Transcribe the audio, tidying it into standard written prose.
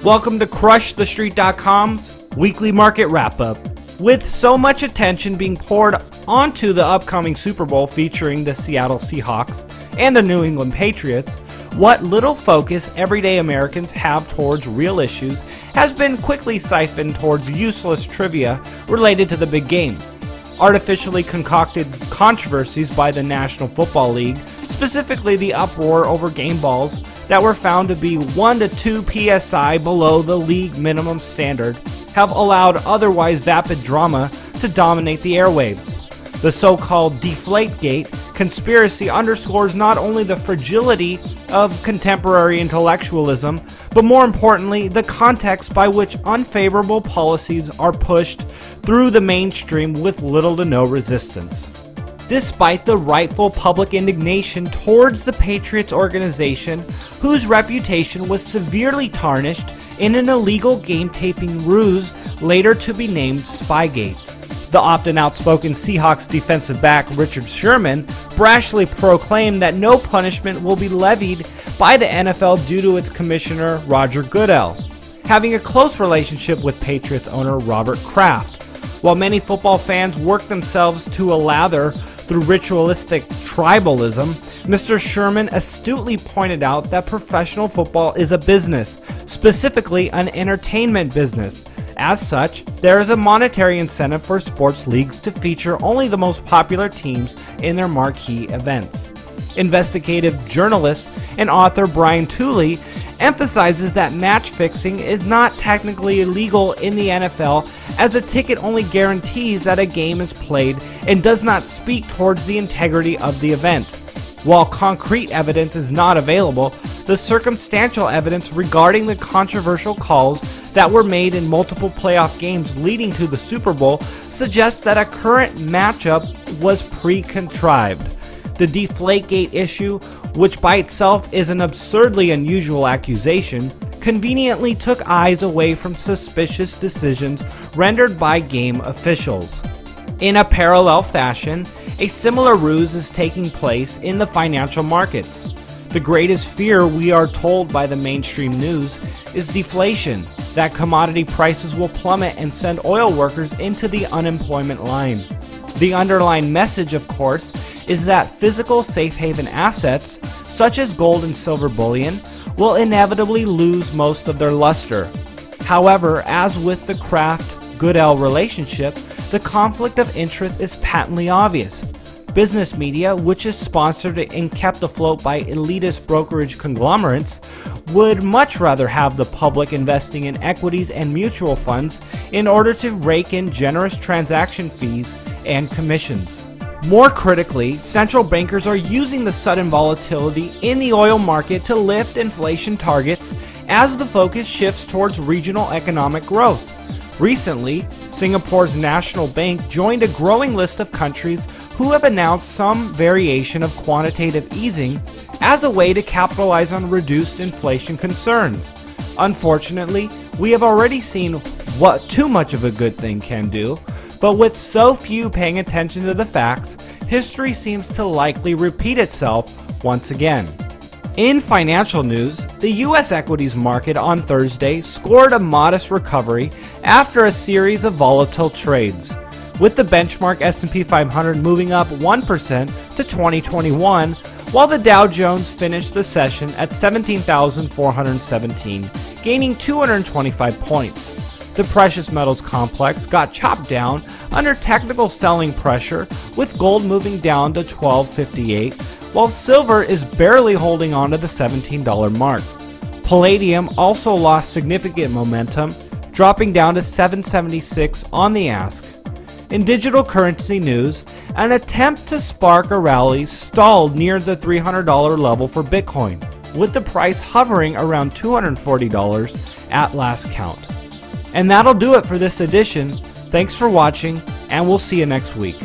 Welcome to CrushTheStreet.com's weekly market wrap-up. With so much attention being poured onto the upcoming Super Bowl featuring the Seattle Seahawks and the New England Patriots, what little focus everyday Americans have towards real issues has been quickly siphoned towards useless trivia related to the big game. Artificially concocted controversies by the National Football League, specifically the uproar over game balls that were found to be 1 to 2 psi below the league minimum standard, have allowed otherwise vapid drama to dominate the airwaves. The so-called Inflate-Gate conspiracy underscores not only the fragility of contemporary intellectualism, but more importantly, the context by which unfavorable policies are pushed through the mainstream with little to no resistance. Despite the rightful public indignation towards the Patriots organization, whose reputation was severely tarnished in an illegal game taping ruse later to be named Spygate. The often outspoken Seahawks defensive back Richard Sherman brashly proclaimed that no punishment will be levied by the NFL due to its commissioner Roger Goodell, having a close relationship with Patriots owner Robert Kraft. While many football fans work themselves to a lather through ritualistic tribalism, Mr. Sherman astutely pointed out that professional football is a business, specifically an entertainment business. As such, there is a monetary incentive for sports leagues to feature only the most popular teams in their marquee events. Investigative journalist and author Brian Tooley emphasizes that match fixing is not technically illegal in the NFL, as a ticket only guarantees that a game is played and does not speak towards the integrity of the event. While concrete evidence is not available, the circumstantial evidence regarding the controversial calls that were made in multiple playoff games leading to the Super Bowl suggests that a current matchup was pre-contrived. The Deflategate issue, which by itself is an absurdly unusual accusation, conveniently took eyes away from suspicious decisions rendered by game officials. In a parallel fashion, a similar ruse is taking place in the financial markets. The greatest fear, we are told by the mainstream news, is deflation, that commodity prices will plummet and send oil workers into the unemployment line. The underlying message, of course, is that physical safe haven assets, such as gold and silver bullion, will inevitably lose most of their luster. However, as with the Kraft-Goodell relationship, the conflict of interest is patently obvious. Business media, which is sponsored and kept afloat by elitist brokerage conglomerates, would much rather have the public investing in equities and mutual funds in order to rake in generous transaction fees and commissions. More critically, central bankers are using the sudden volatility in the oil market to lift inflation targets as the focus shifts towards regional economic growth. Recently, Singapore's National Bank joined a growing list of countries who have announced some variation of quantitative easing as a way to capitalize on reduced inflation concerns. Unfortunately, we have already seen what too much of a good thing can do, but with so few paying attention to the facts, history seems to likely repeat itself once again. In financial news, the U.S. equities market on Thursday scored a modest recovery after a series of volatile trades, with the benchmark S&P 500 moving up 1% to 2021, while the Dow Jones finished the session at 17,417, gaining 225 points. The precious metals complex got chopped down under technical selling pressure, with gold moving down to $12.58, while silver is barely holding on to the $17 mark. Palladium also lost significant momentum, dropping down to $7.76 on the ask. In digital currency news, an attempt to spark a rally stalled near the $300 level for Bitcoin, with the price hovering around $240 at last count. And that'll do it for this edition. Thanks for watching, and we'll see you next week.